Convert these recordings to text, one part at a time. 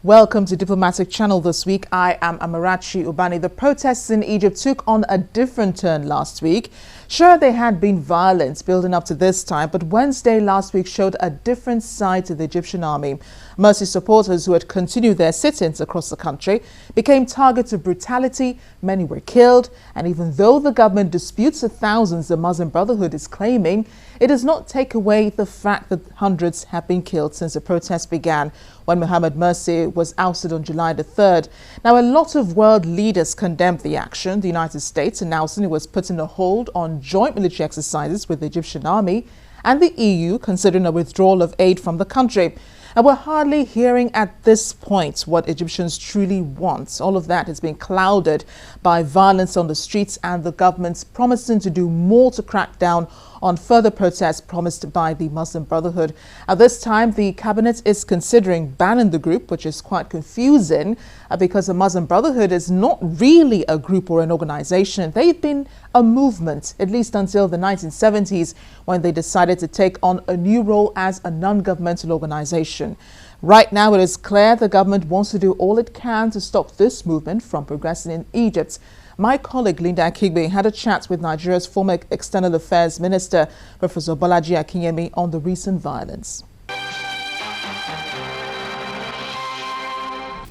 Welcome to Diplomatic Channel this week. I am Amarachi Ubani. The protests in Egypt took on a different turn last week. Sure, there had been violence building up to this time, but Wednesday last week showed a different side to the Egyptian army. Mursi supporters who had continued their sit-ins across the country became targets of brutality. Many were killed, and even though the government disputes the thousands the Muslim Brotherhood is claiming, it does not take away the fact that hundreds have been killed since the protests began when Mohamed Mursi was ousted on July the 3rd. Now, a lot of world leaders condemned the action. The United States announcing it was putting a hold on joint military exercises with the Egyptian army, and the EU considering a withdrawal of aid from the country. And we're hardly hearing at this point what Egyptians truly want. All of that has been clouded by violence on the streets and the government's promising to do more to crack down on further protests promised by the Muslim Brotherhood. At this time, the cabinet is considering banning the group, which is quite confusing because the Muslim Brotherhood is not really a group or an organization. They've been a movement, at least until the 1970s, when they decided to take on a new role as a non-governmental organization. Right now, it is clear the government wants to do all it can to stop this movement from progressing in Egypt. My colleague Linda Akigbe had a chat with Nigeria's former External Affairs Minister, Professor Bolaji Akinyemi, on the recent violence.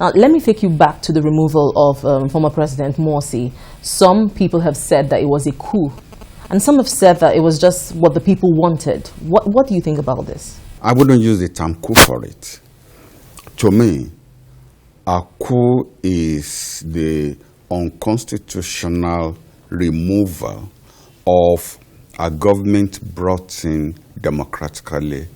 Now, let me take you back to the removal of former President Mursi. Some people have said that it was a coup, and some have said that it was just what the people wanted. What do you think about this? I wouldn't use the term coup for it. To me, a coup is the unconstitutional removal of a government brought in democratically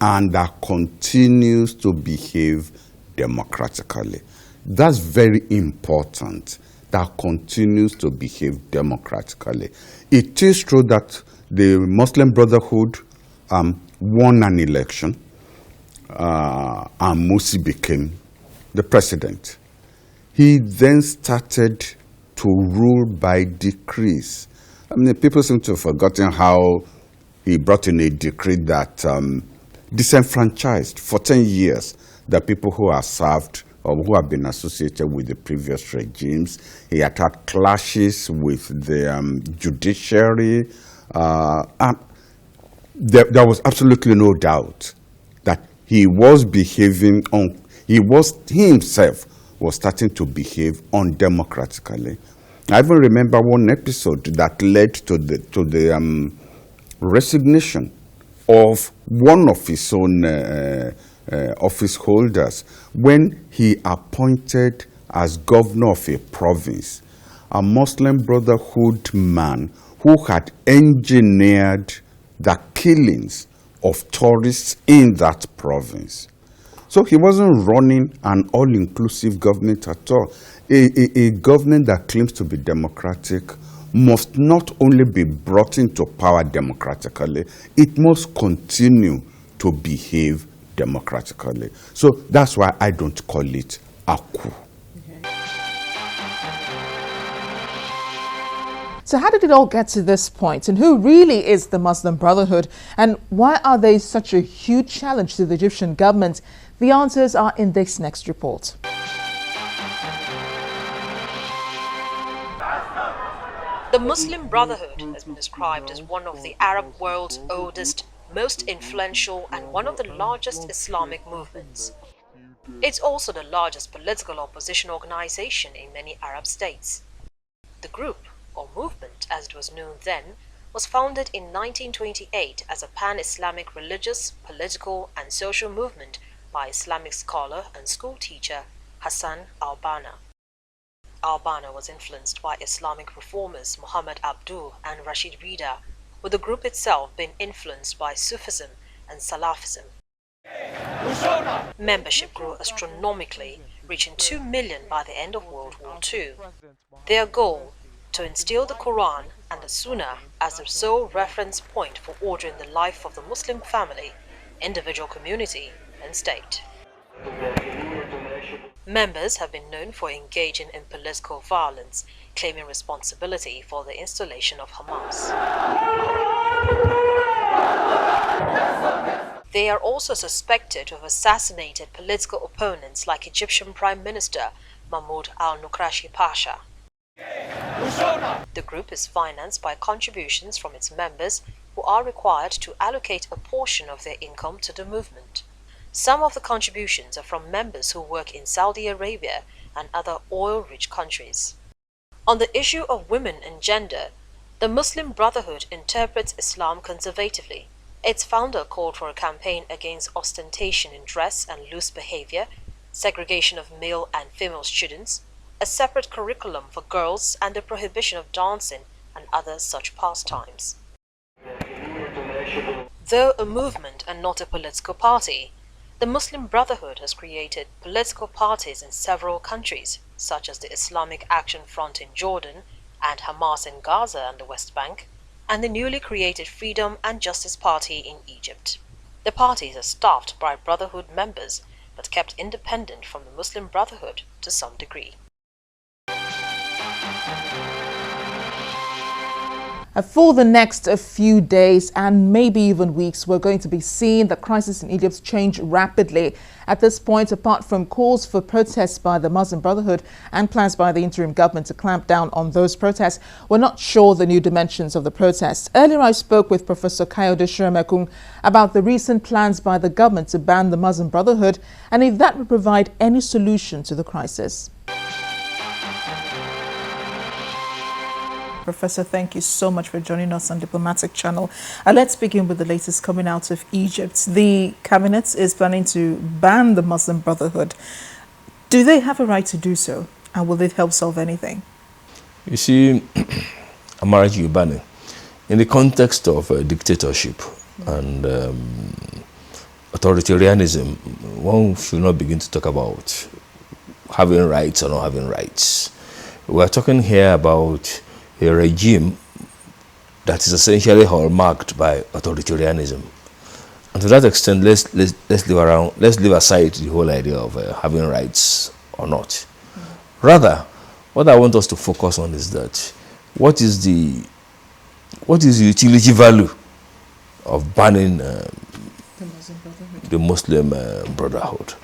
and that continues to behave democratically. That's very important, that continues to behave democratically. It is true that the Muslim Brotherhood won an election and Mursi became the president. He then started to rule by decrees. I mean, people seem to have forgotten how he brought in a decree that disenfranchised for 10 years the people who are served or who have been associated with the previous regimes. He had clashes with the judiciary. There was absolutely no doubt that he was behaving he himself was starting to behave undemocratically. I even remember one episode that led to the resignation of one of his own office holders when he appointed as governor of a province a Muslim Brotherhood man who had engineered the killings of tourists in that province. So he wasn't running an all-inclusive government at all. A government that claims to be democratic must not only be brought into power democratically, it must continue to behave democratically. So that's why I don't call it a coup. So how did it all get to this point? And who really is the Muslim Brotherhood? And why are they such a huge challenge to the Egyptian government? The answers are in this next report. The Muslim Brotherhood has been described as one of the Arab world's oldest, most influential and one of the largest Islamic movements. It's also the largest political opposition organization in many Arab states. The group, or movement as it was known then, was founded in 1928 as a pan-Islamic religious, political and social movement by Islamic scholar and school teacher Hassan al-Banna. Al-Banna was influenced by Islamic reformers Muhammad Abduh and Rashid Rida, with the group itself being influenced by Sufism and Salafism. Membership grew astronomically, reaching 2 million by the end of World War II. Their goal, to instill the Quran and the Sunnah as the sole reference point for ordering the life of the Muslim family, individual community and state. Members have been known for engaging in political violence, claiming responsibility for the installation of Hamas. They are also suspected to have assassinated political opponents like Egyptian Prime Minister Mahmoud al-Nukrashi Pasha. The group is financed by contributions from its members who are required to allocate a portion of their income to the movement. Some of the contributions are from members who work in Saudi Arabia and other oil-rich countries. On the issue of women and gender, the Muslim Brotherhood interprets Islam conservatively. Its founder called for a campaign against ostentation in dress and loose behavior, segregation of male and female students, a separate curriculum for girls, and the prohibition of dancing and other such pastimes. Though a movement and not a political party, the Muslim Brotherhood has created political parties in several countries, such as the Islamic Action Front in Jordan and Hamas in Gaza and the West Bank, and the newly created Freedom and Justice Party in Egypt. The parties are staffed by Brotherhood members, but kept independent from the Muslim Brotherhood to some degree. For the next few days and maybe even weeks, we're going to be seeing the crisis in Egypt change rapidly. At this point, apart from calls for protests by the Muslim Brotherhood and plans by the interim government to clamp down on those protests, we're not sure the new dimensions of the protests. Earlier, I spoke with Professor Kayode Shiremekun about the recent plans by the government to ban the Muslim Brotherhood and if that would provide any solution to the crisis. Professor, thank you so much for joining us on Diplomatic Channel. Let's begin with the latest coming out of Egypt. The cabinet is planning to ban the Muslim Brotherhood. Do they have a right to do so? And will it help solve anything? You see, Amarachi Ubani, in the context of dictatorship and authoritarianism, one should not begin to talk about having rights or not having rights. We are talking here about a regime that is essentially hallmarked by authoritarianism, and to that extent, let's leave aside the whole idea of having rights or not. Rather, what I want us to focus on is that what is the utility value of banning the Muslim Brotherhood?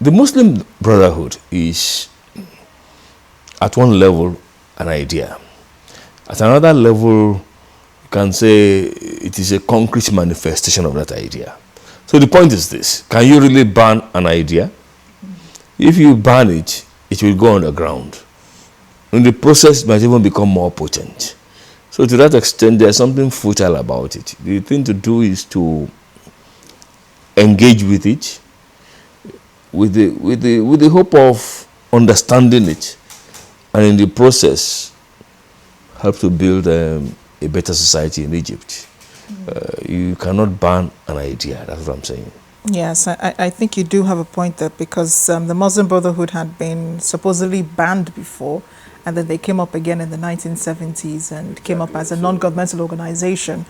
The Muslim Brotherhood is, at one level, an idea. At another level, you can say it is a concrete manifestation of that idea. So the point is this: can you really ban an idea? If you ban it, it will go underground. In the process, it might even become more potent. So to that extent, there's something futile about it. The thing to do is to engage with it with the hope of understanding it, and in the process help to build a better society in Egypt. You cannot ban an idea, that's what I'm saying. Yes, I think you do have a point there, because the Muslim Brotherhood had been supposedly banned before, and then they came up again in the 1970s and came up as a non-governmental organization.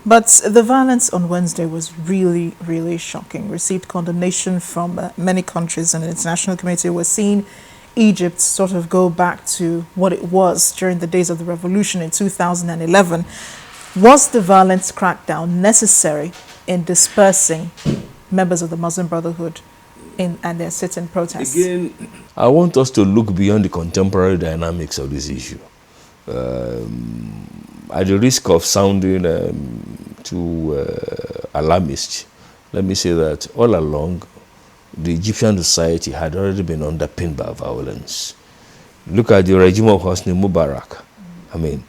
But the violence on Wednesday was really, really shocking. Received condemnation from many countries and the international community. We're seeing Egypt sort of go back to what it was during the days of the revolution in 2011. Was the violence crackdown necessary in dispersing members of the Muslim Brotherhood and their sit-in protests? Again, I want us to look beyond the contemporary dynamics of this issue. At the risk of sounding too alarmist, let me say that all along, the Egyptian society had already been underpinned by violence. Look at the regime of Hosni Mubarak. I mean,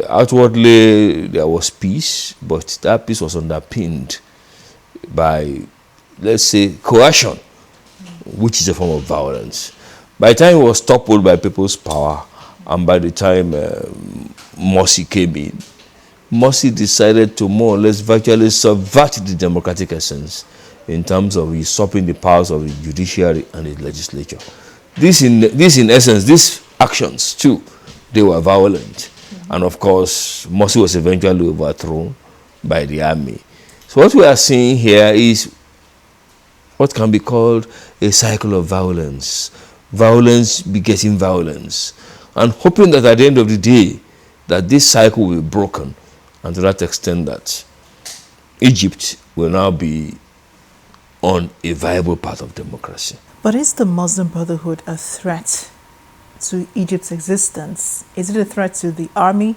outwardly there was peace, but that peace was underpinned by, let's say, coercion, which is a form of violence. By the time it was toppled by people's power, and by the time Mursi came in, Mursi decided to more or less virtually subvert the democratic essence in terms of usurping the powers of the judiciary and the legislature. This in essence, these actions too, they were violent. And of course, Mursi was eventually overthrown by the army. So what we are seeing here is what can be called a cycle of violence. Violence begetting violence. And hoping that at the end of the day, that this cycle will be broken, and to that extent that Egypt will now be on a viable path of democracy. But is the Muslim Brotherhood a threat to Egypt's existence? Is it a threat to the army?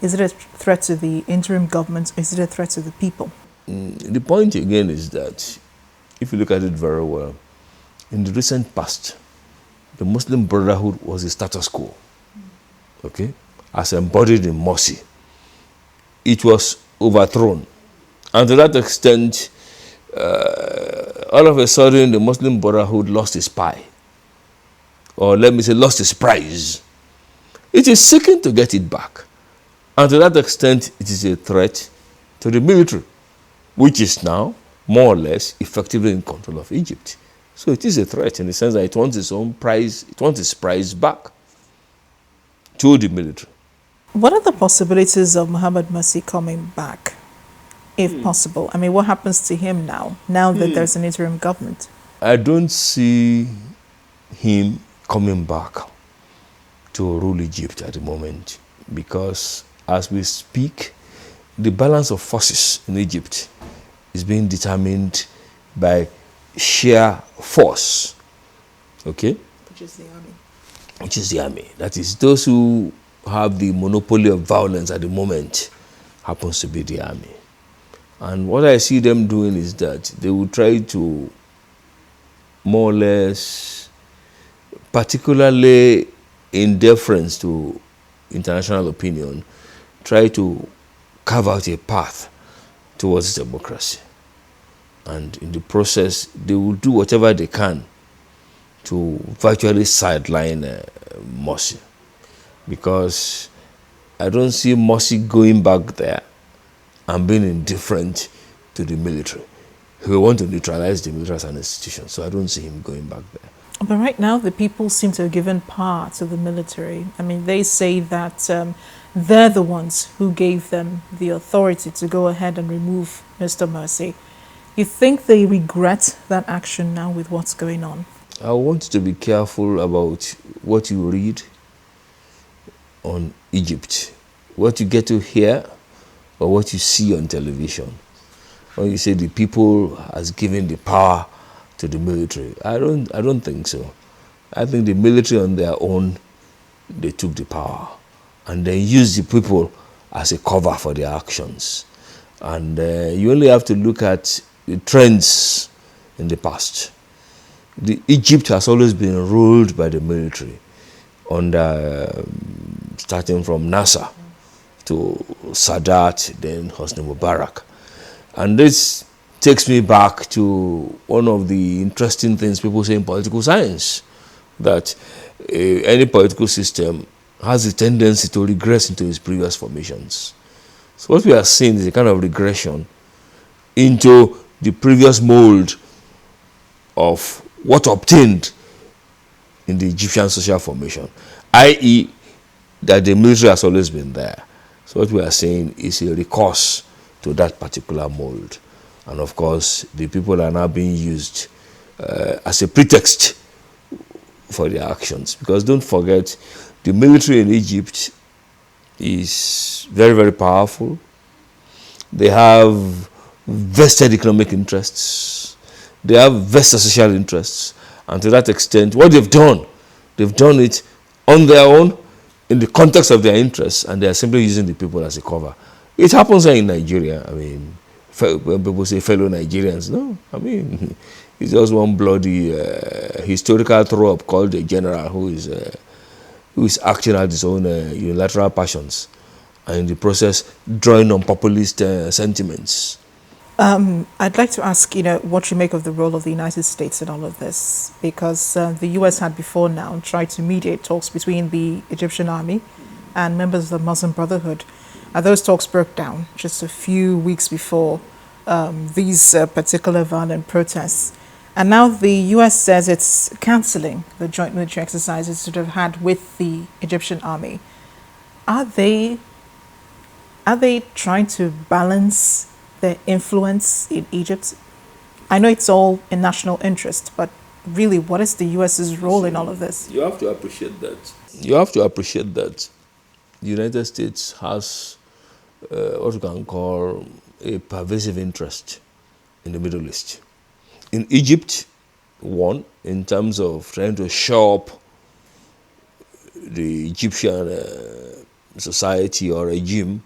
Is it a threat to the interim government? Is it a threat to the people? The point again is that if you look at it very well, in the recent past, the Muslim Brotherhood was a status quo, okay, as embodied in Mursi. It was overthrown. And to that extent, all of a sudden, the Muslim Brotherhood lost its pie. Or let me say, lost its prize. It is seeking to get it back. And to that extent, it is a threat to the military, which is now more or less effectively in control of Egypt. So it is a threat in the sense that it wants its own prize, it wants its prize back to the military. What are the possibilities of Mohamed Mursi coming back, if possible? I mean, what happens to him now that there's an interim government? I don't see him coming back to rule Egypt at the moment, because as we speak, the balance of forces in Egypt is being determined by sheer force, okay? Which is the army. Which is the army. That is, those who have the monopoly of violence at the moment happens to be the army. And what I see them doing is that they will try to more or less, particularly in deference to international opinion, try to carve out a path towards democracy. And in the process, they will do whatever they can to virtually sideline Mursi. Because I don't see Mursi going back there and being indifferent to the military. He will want to neutralize the military as an institution, so I don't see him going back there. But right now, the people seem to have given power to the military. I mean, they say that they're the ones who gave them the authority to go ahead and remove Mr. Mursi. You think they regret that action now with what's going on? I want you to be careful about what you read on Egypt, what you get to hear, or what you see on television. When you say the people has given the power to the military, I don't think so. I think the military on their own, they took the power and then used the people as a cover for their actions. And you only have to look at the trends in the past. Egypt has always been ruled by the military, under starting from Nasser to Sadat, then Hosni Mubarak. And this takes me back to one of the interesting things people say in political science, that any political system has a tendency to regress into its previous formations. So what we are seeing is a kind of regression into the previous mold of what obtained in the Egyptian social formation, i.e. that the military has always been there. So what we are saying is a recourse to that particular mold. And of course, the people are now being used as a pretext for their actions. Because don't forget, the military in Egypt is very, very powerful. They have vested economic interests. They have vested social interests. And to that extent, what they've done it on their own, in the context of their interests, and they are simply using the people as a cover. It happens here in Nigeria. I mean, when people say fellow Nigerians, no, I mean, it's just one bloody historical throw-up called a general who is acting out his own unilateral passions, and in the process drawing on populist sentiments. I'd like to ask, what you make of the role of the United States in all of this, because the U.S. had before now tried to mediate talks between the Egyptian army and members of the Muslim Brotherhood. Those talks broke down just a few weeks before these particular violent protests. And now the U.S. says it's cancelling the joint military exercises it have had with the Egyptian army. Are they trying to balance their influence in Egypt? I know it's all in national interest, but really, what is the U.S.'s role in all of this? You have to appreciate that. You have to appreciate that the United States has what you can call a pervasive interest in the Middle East. In Egypt, one, in terms of trying to shore up the Egyptian society or regime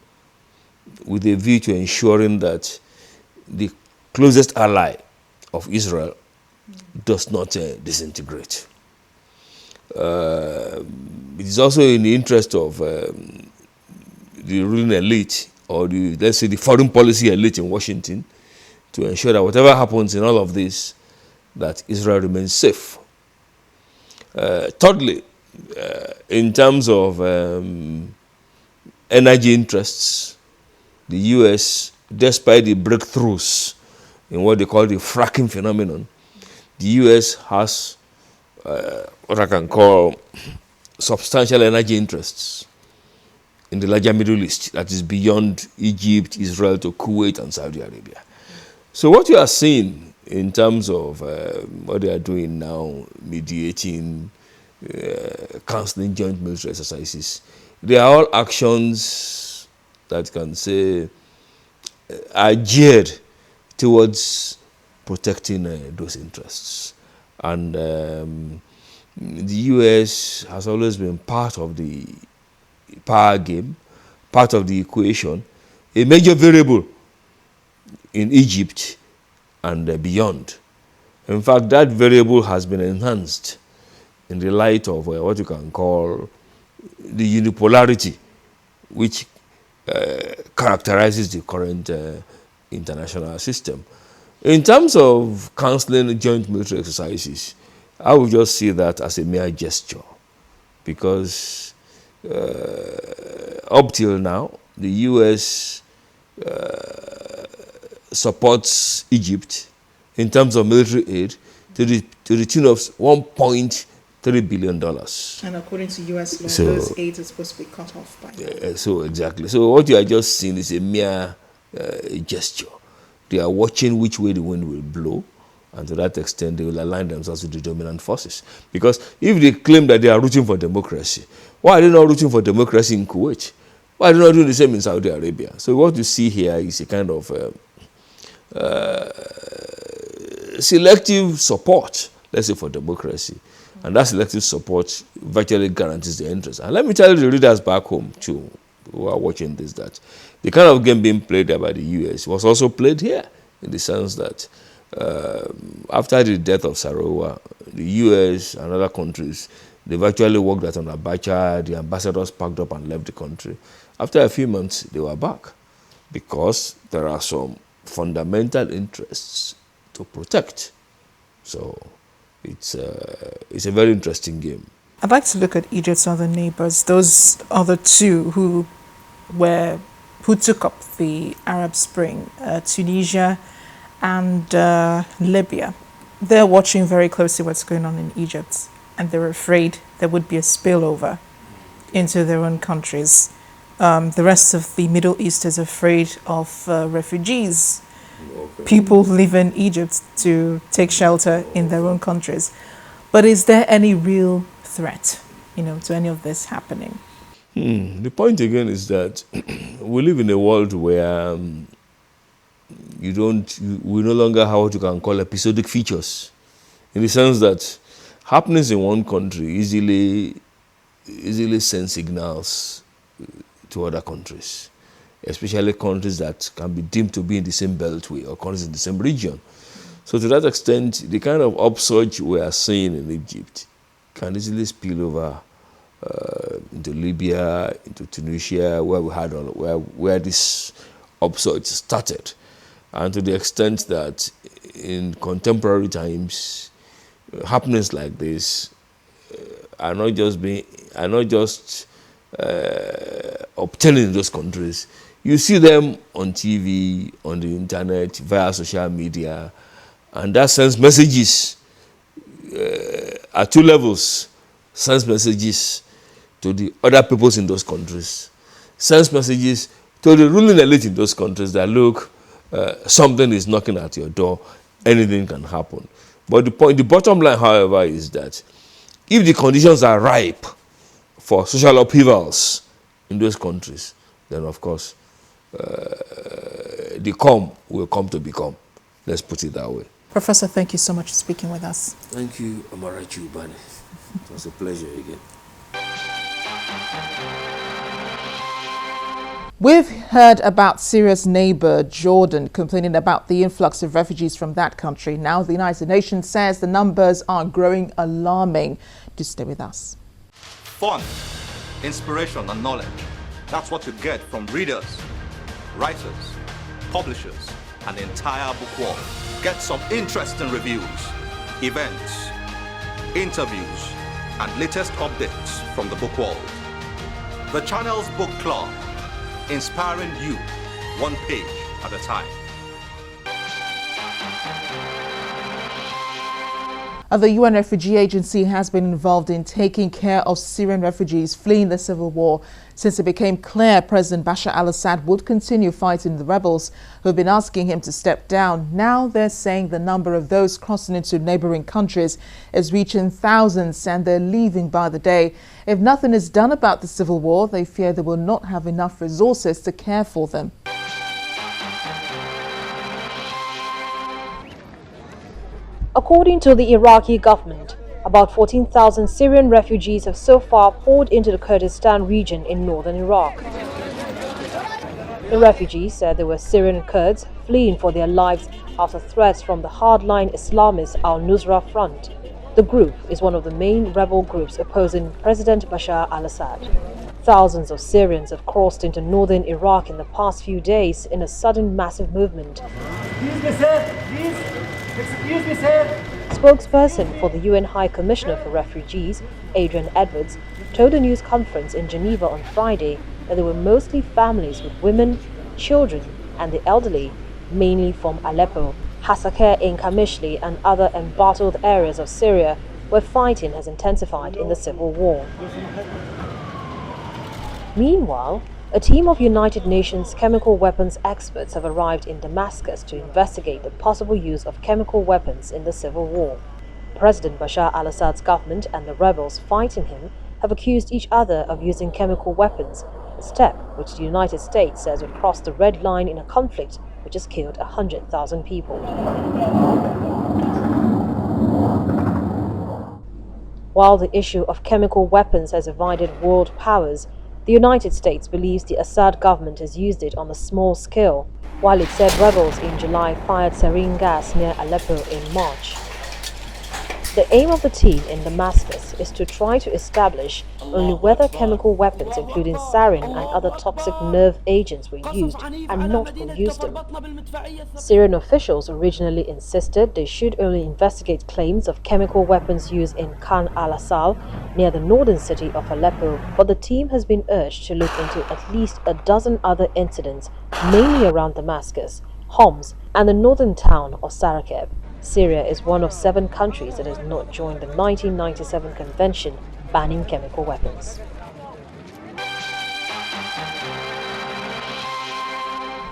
with a view to ensuring that the closest ally of Israel does not disintegrate. It is also in the interest of the ruling elite, or let's say the foreign policy elite in Washington, to ensure that whatever happens in all of this, that Israel remains safe. Thirdly, in terms of energy interests, the U.S., despite the breakthroughs in what they call the fracking phenomenon, the U.S. has what I can call substantial energy interests in the larger Middle East that is beyond Egypt, Israel to Kuwait and Saudi Arabia. So what you are seeing in terms of what they are doing now, mediating, cancelling joint military exercises, they are all actions that can say are geared towards protecting those interests. And the U.S. has always been part of the power game, part of the equation, a major variable in Egypt and beyond. In fact, that variable has been enhanced in the light of what you can call the unipolarity, which characterizes the current international system. In terms of cancelling joint military exercises, I would just see that as a mere gesture, because up till now, the U.S. supports Egypt in terms of military aid to the tune of $1.3 billion. And according to U.S. law, So, those aids are supposed to be cut off by now. So exactly. So what you are just seeing is a mere gesture. They are watching which way the wind will blow, and to that extent, they will align themselves with the dominant forces. Because if they claim that they are rooting for democracy, why are they not rooting for democracy in Kuwait? Why are they not doing the same in Saudi Arabia? So what you see here is a kind of selective support, let's say, for democracy. And that selective support virtually guarantees the interest. And let me tell you, the readers back home, too, who are watching this, that the kind of game being played there by the U.S. was also played here, in the sense that after the death of Sarowa, the U.S. and other countries, they virtually worked out on Abacha. The ambassadors packed up and left the country. After a few months, they were back, because there are some fundamental interests to protect. So it's a very interesting game. I'd like to look at Egypt's other neighbors, those other two who took up the Arab Spring, Tunisia and Libya. They're watching very closely what's going on in Egypt, and they're afraid there would be a spillover into their own countries. The rest of the Middle East is afraid of refugees, people who live in Egypt, to take shelter in their own countries. But is there any real threat, to any of this happening? The point again is that we live in a world where we no longer have what you can call episodic features, in the sense that happenings in one country easily send signals to other countries, especially countries that can be deemed to be in the same beltway or countries in the same region. So to that extent, the kind of upsurge we are seeing in Egypt can easily spill over into Libya, into Tunisia, where this upsurge started. And to the extent that in contemporary times, happenings like this are not just obtaining in those countries. You see them on TV, on the internet, via social media, and that sends messages at two levels. Sends messages to the other peoples in those countries, sends messages to the ruling elite in those countries that, look, something is knocking at your door, anything can happen. But the bottom line, however, is that if the conditions are ripe for social upheavals in those countries, then of course the come will come to become. Let's put it that way. Professor, thank you so much for speaking with us. Thank you, Amarachi Ubani. It was a pleasure again. We've heard about Syria's neighbor, Jordan, complaining about the influx of refugees from that country. Now the United Nations says the numbers are growing alarming. Do stay with us. Fun, inspiration and knowledge. That's what you get from readers, writers, publishers, and the entire book world. Get some interesting reviews, events, interviews, and latest updates from the book world. The channel's book club, inspiring you one page at a time. The UN Refugee Agency has been involved in taking care of Syrian refugees fleeing the civil war since it became clear President Bashar al-Assad would continue fighting the rebels who have been asking him to step down. Now they're saying the number of those crossing into neighboring countries is reaching thousands and they're leaving by the day. If nothing is done about the civil war, they fear they will not have enough resources to care for them. According to the Iraqi government, about 14,000 Syrian refugees have so far poured into the Kurdistan region in northern Iraq. The refugees said they were Syrian Kurds fleeing for their lives after threats from the hardline Islamist al-Nusra Front. The group is one of the main rebel groups opposing President Bashar al-Assad. Thousands of Syrians have crossed into northern Iraq in the past few days in a sudden massive movement. Excuse me, sir. Please. Excuse me, sir. Spokesperson for the UN High Commissioner for Refugees, Adrian Edwards, told a news conference in Geneva on Friday that they were mostly families with women, children and the elderly, mainly from Aleppo, Hasakeh in Kamishli and other embattled areas of Syria where fighting has intensified in the civil war. Meanwhile, a team of United Nations chemical weapons experts have arrived in Damascus to investigate the possible use of chemical weapons in the civil war. President Bashar al-Assad's government and the rebels fighting him have accused each other of using chemical weapons, a step which the United States says would cross the red line in a conflict which has killed 100,000 people. While the issue of chemical weapons has divided world powers, the United States believes the Assad government has used it on a small scale, while it said rebels in July fired sarin gas near Aleppo in March. The aim of the team in Damascus is to try to establish only whether chemical weapons including sarin and other toxic nerve agents were used and not who used them. Syrian officials originally insisted they should only investigate claims of chemical weapons used in Khan al-Assal near the northern city of Aleppo, but the team has been urged to look into at least a dozen other incidents, mainly around Damascus, Homs and the northern town of Sarakeb. Syria is one of 7 countries that has not joined the 1997 convention banning chemical weapons.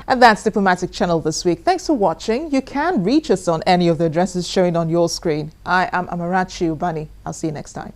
And that's Diplomatic Channel this week. Thanks for watching. You can reach us on any of the addresses showing on your screen. I am Amarachi Ubani. I'll see you next time.